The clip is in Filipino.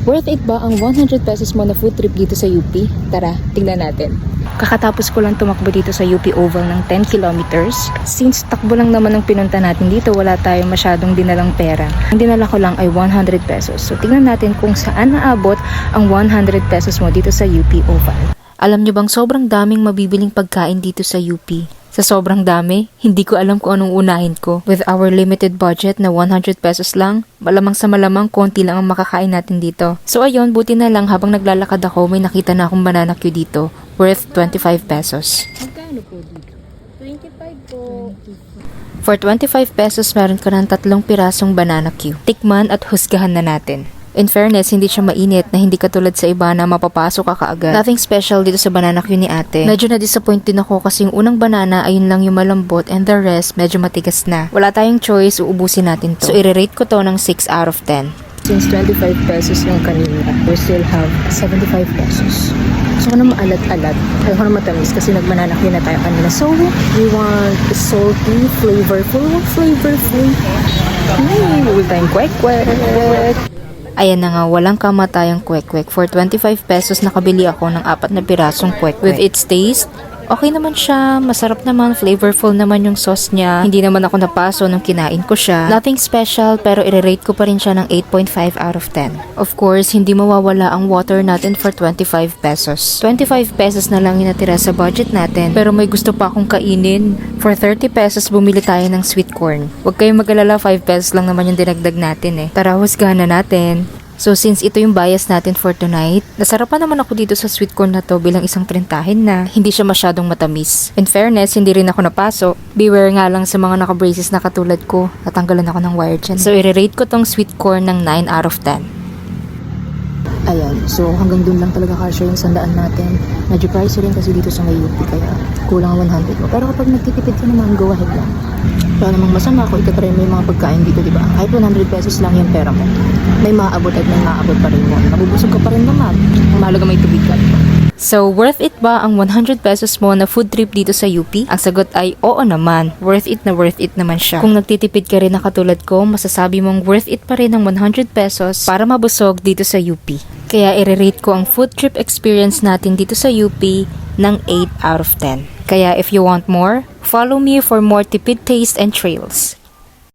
Worth it ba ang 100 pesos mo na food trip dito sa UP? Tara, tingnan natin. Kakatapos ko lang tumakbo dito sa UP Oval ng 10 kilometers. Since takbo lang naman ang pinunta natin dito, wala tayong masyadong dinalang pera. Ang dinala ko lang ay 100 pesos. So tingnan natin kung saan naabot ang 100 pesos mo dito sa UP Oval. Alam nyo bang sobrang daming mabibiling pagkain dito sa UP? Sa sobrang dami, hindi ko alam kung anong unahin ko. With our limited budget na 100 pesos lang, malamang sa malamang konti lang ang makakain natin dito. So ayun, buti na lang habang naglalakad ako, may nakita na akong banana queue dito, worth 25 pesos. Magkano po dito? 25 po. For 25 pesos, meron ka ng 3 pirasong banana queue. Tikman at husgahan na natin. In fairness, hindi siya mainit na hindi katulad sa iba na mapapasok ka kaagad. Nothing special dito sa banana queue ni ate. Medyo na-disappoint din ako kasi yung unang banana ayun lang yung malambot and the rest medyo matigas na. Wala tayong choice, uubusin natin to. So i-rate ko to ng 6 out of 10. Since 25 pesos yung kanina, we still have 75 pesos. So ano maalat-alat, ayaw ko na matamis kasi nag-banana queue na tayo kanina. So we want salty, flavorful. Huwag tayong kwek-kwek. Ayan na nga, walang kamatayang kwek-kwek. For 25 pesos, nakabili ako ng 4 na pirasong kwek-kwek. With its taste, okay naman siya, masarap naman, flavorful naman yung sauce niya. Hindi naman ako napaso nung kinain ko siya. Nothing special, pero i-rate ko pa rin siya ng 8.5 out of 10. Of course, hindi mawawala ang water natin for 25 pesos. 25 pesos na lang yung natira sa budget natin, pero may gusto pa akong kainin. For 30 pesos, bumili tayo ng sweet corn. Huwag kayong mag-alala, 5 pesos lang naman yung dinagdag natin eh. Tara, husgahan na natin. So since ito yung bias natin for tonight, nasarapan naman ako dito sa sweet corn na to bilang isang trintahin na hindi siya masyadong matamis. In fairness, hindi rin ako napaso. Beware nga lang sa mga naka-braces na katulad ko, natanggalan ako ng wire dyan. So i-rate ko tong sweet corn ng 9 out of 10. Ayan, so hanggang dun lang talaga kasya yung sandaan natin. Medyo pricey rin kasi dito sa may UP, kaya kulang 100 mo. Pero kapag nagtitipid ka naman, go ahead lang. Wala namang masama kung itatry mo yung mga pagkain dito, diba? Kahit 100 pesos lang yung pera mo, may maaabot at may maaabot pa rin mo. Nabubusog ka pa rin naman. Ang mahalaga may tubig ka, diba? So, worth it ba ang 100 pesos mo na food trip dito sa UP? Ang sagot ay oo naman. Worth it naman siya. Kung nagtitipid ka rin na katulad ko, masasabi mong worth it pa rin ang 100 pesos para mabusog dito sa UP. Kaya i-rate ko ang food trip experience natin dito sa UP ng 8 out of 10. Kaya if you want more, follow me for more tipid taste and trails.